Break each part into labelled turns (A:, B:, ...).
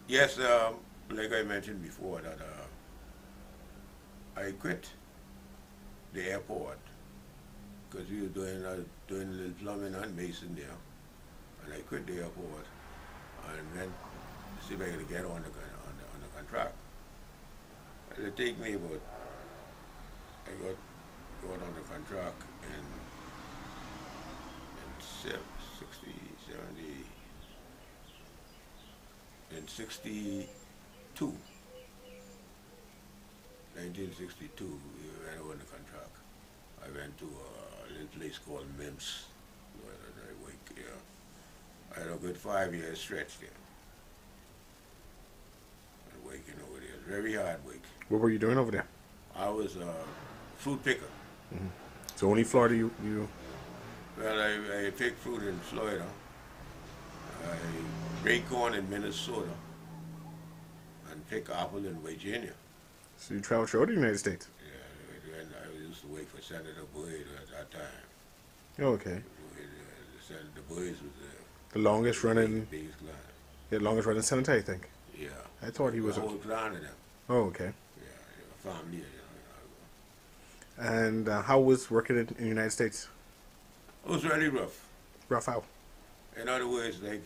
A: Yes, like I mentioned before, that I quit the airport because we were doing a little plumbing and mason there, and I quit the airport and went to see if I could get on the contract. It take me about I got on the contract in 60, 70, in 62, 1962. We went on the contract. I went to a little place called MIMS, where I worked here. I had a good 5 year stretch there, working over there. Very hard work.
B: What were you doing over there?
A: I was a fruit picker.
B: So only Florida you
A: Well, I pick fruit in Florida. I break corn in Minnesota and pick apple in Virginia.
B: so you traveled throughout the United States.
A: Yeah, and I used to work for Senator Boyd at that time.
B: Oh, okay.
A: Senator Boyd was
B: The longest
A: the
B: running,
A: biggest client.
B: the longest running senator, I think.
A: Yeah.
B: I thought he
A: The
B: was.
A: whole clan of them.
B: Oh, okay.
A: Yeah, family.
B: And how was working in the United States?
A: It was really rough.
B: Rough out.
A: In other words, like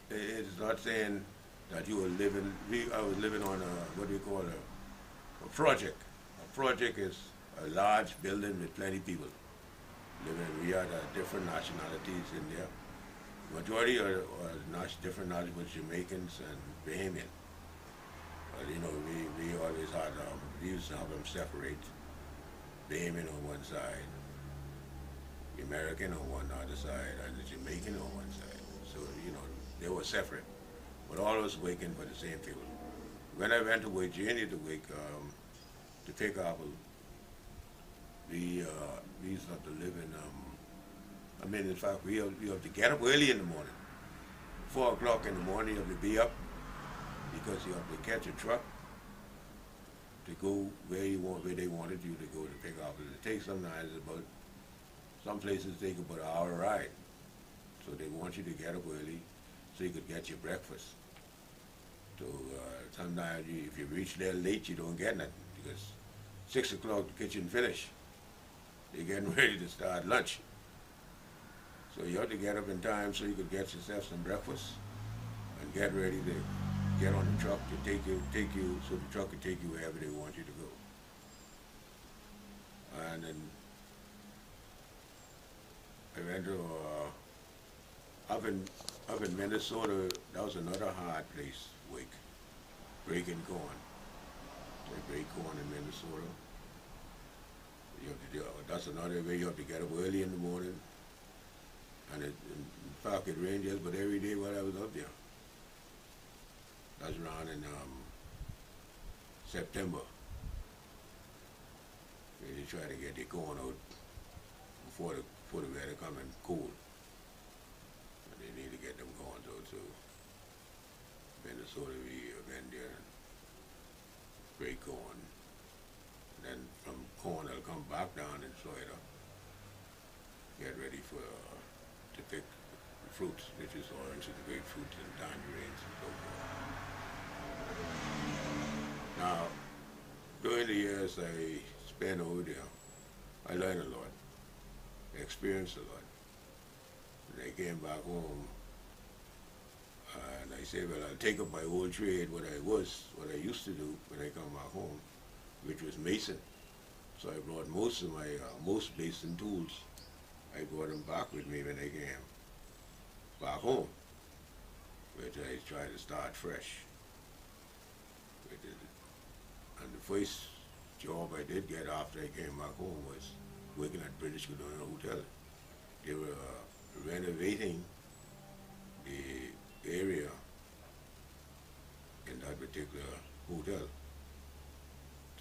A: it's not saying that you were living. I was living on a what do you call a project. A project is a large building with plenty of people living. We had different nationalities in there. Majority are different nationalities was Jamaicans and Bahamian. But you know, we always had we used to have them separate. Bahamian on one side, the American on one other side, and the Jamaican on one side. So you know, they were separate, but all was working for the same people. When I went to Virginia to work to pick apple, we used to have to live in. I mean, in fact, we have to get up early in the morning. 4 o'clock in the morning, you have to be up because you have to catch a truck to go where they wanted you to go to pick apples. It takes sometimes about some places take about an hour ride. So they want you to get up early so you could get your breakfast. So sometimes if you reach there late, you don't get nothing because 6 o'clock the kitchen finish. They're getting ready to start lunch. So you have to get up in time so you could get yourself some breakfast and get ready to get on the truck to take you, so the truck can take you wherever they want you to go. And then I went to up in Minnesota. That was another hard place. Breaking corn. They break corn in Minnesota. You have to do. That's another way you have to get up early in the morning. And in fact, it rained just about every day while I was up there. That's around in September. They try to get the corn out before the weather come and cool. And they need to get them corn out. So Minnesota, we went there and break corn. And then from corn, I'll come back down in Florida. Get ready to pick the fruits, which is oranges, grapefruits, and tangerines and so forth. Now, during the years I spent over there, I learned a lot, experienced a lot. When I came back home, and I said, well, I'll take up my old trade, what I used to do when I come back home, which was mason. So I brought most of my most mason tools. I brought them back with me when I came back home, which I tried to start fresh. And the first job I did get after I came back home was working at British Colonial Hotel. They were renovating the area in that particular hotel.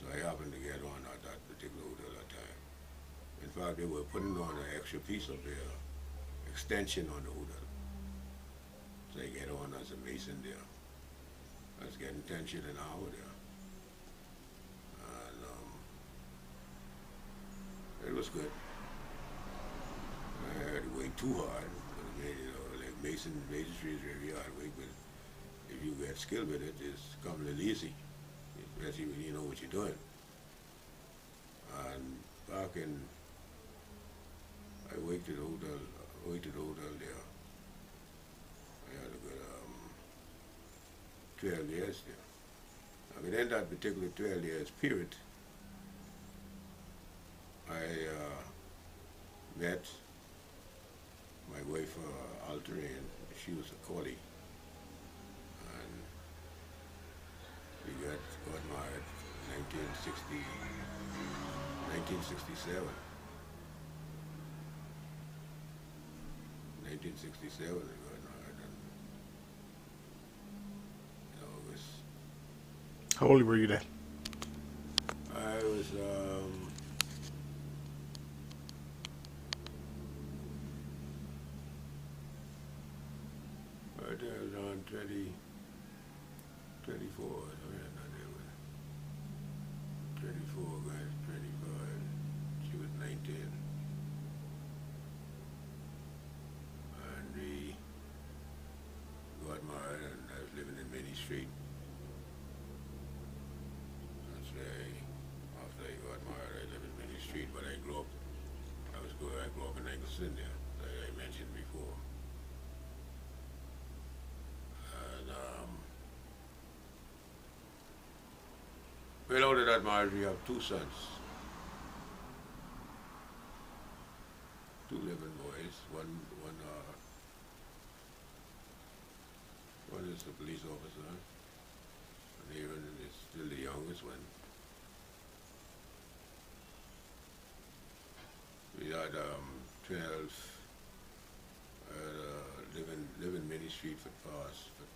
A: So I happened to get on at that particular hotel at that time. In fact, they were putting on an extra piece of their extension on the hotel. So I get on as a mason there. I was getting 10 shillings an hour there. And it was good. I had to work too hard. But, you know, like masonry is very hard work, but if you get get skilled with it, it's come a little easy, especially when you know what you're doing. And back in, I worked at the hotel there. I had a good 12 years there. I mean, in that particular 12 years period, I met my wife, Alteraine. She was a collie, and we got married in 1967. 1967 we got married, and it was.
B: How old were you then?
A: I was right there around 20, 24. I mean, not there was 24, going to 25. She was 19. And we got married, and I was living in Minnie Street. That's where after I got married, I lived in Minnie Street, but I grew up in Eggleston there, like I mentioned before. And well, out of that marriage, we have two sons, two living boys. One is a police officer, and Aaron is still the youngest one. We had 12, live in Minnie Street for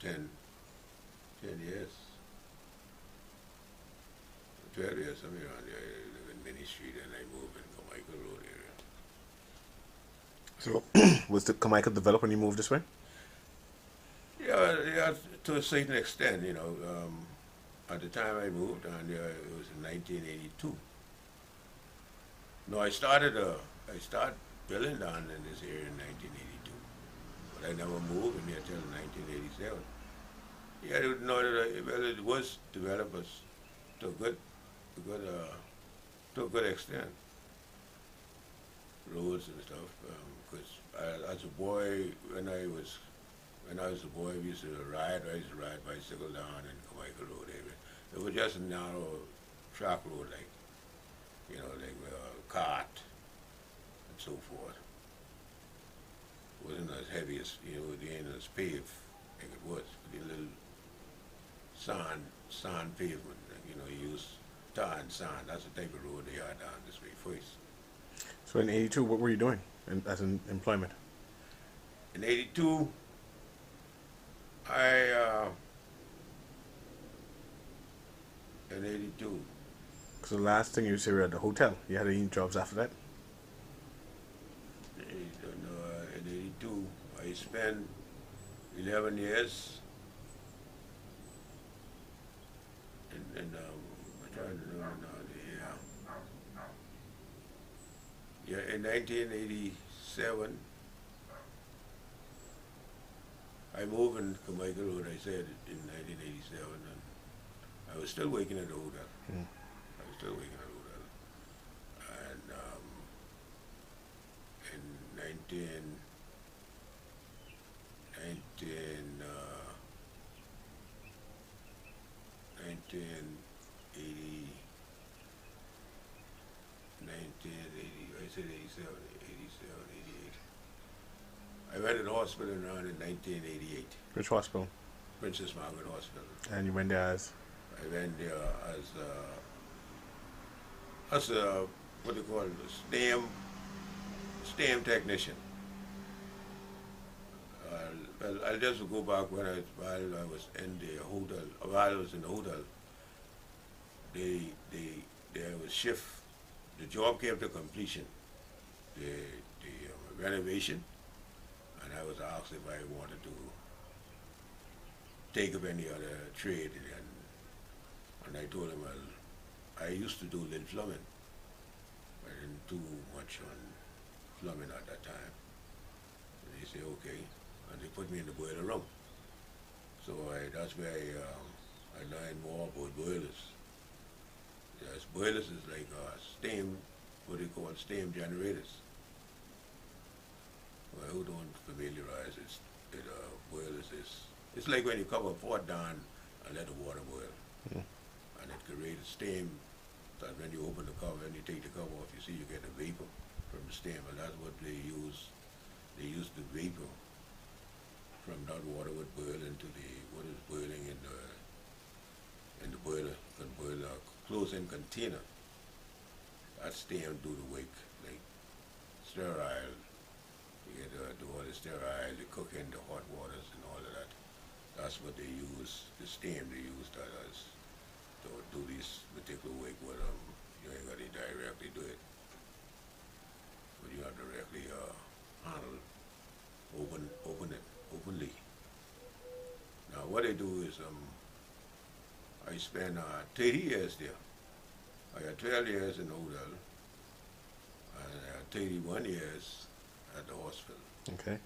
A: 10 years. 12 years, something around there. I live in Minnie Street, and I moved in Carmichael Road area.
B: So, was the Carmichael developed when you moved this way?
A: Yeah, to a certain extent, you know. At the time I moved down there, it was in 1982. No, I started building down in this area in 1982, but I never moved in there till 1987. Yeah, it was developed to a good extent. Roads and stuff, because as a boy, when I was a boy, we used to ride bicycle down in Carmichael Road area. It was just a narrow track road, like, you know, like a cart and so forth. It wasn't as heavy as, you know, the end as paved like it was. The little sand pavement, you know, you use tar and sand. That's the type of road they are down this way first.
B: So in '82, what were you doing as in employment?
A: In '82, in '82.
B: So the last thing you said, you were at the hotel. You had any jobs after that?
A: In '82, I spent 11 years I'm trying to remember now the year. Yeah, in 1987, I moved in Carmichael Road, I said, in 1987, and I was still working at the hotel.
B: Mm.
A: I was still working at the hotel. And in 1980, I said 87, 88. I went to the hospital around in 1988.
B: Which hospital?
A: Princess Margaret Hospital.
B: And you went there as?
A: I went there as a what do you call it, stem technician. Well, I'll just go back while I was in the hotel. While I was in the hotel, there was shift. The job came to completion, the renovation, and I was asked if I wanted to take up any other trade, and I told him, well, I used to do little plumbing. I didn't do much on plumbing at that time. And they said, okay, and they put me in the boiler room. So that's where I learned more about boilers. Yes, boilers is like steam, what they call steam generators. Well, who don't familiarize boilers is, it's like when you cover a pot down and let the water boil.
B: Mm.
A: And it creates steam that when you open the cover and you take the cover off, you see you get the vapor from the steam, and that's what they use. They use the vapor from that water would boil into what is boiling in the boiler, can boil a closed-in container. That steam do the work, like sterile. You get do all the sterile, the cooking, the hot waters, and all of that. That's what they use. The steam they use that as to do this particular work. But you ain't got to directly do it, but you have to directly handle, open it openly. Now what they do is I spent 30 years there. I got 12 years in the hotel and 31 years at the hospital.
B: Okay.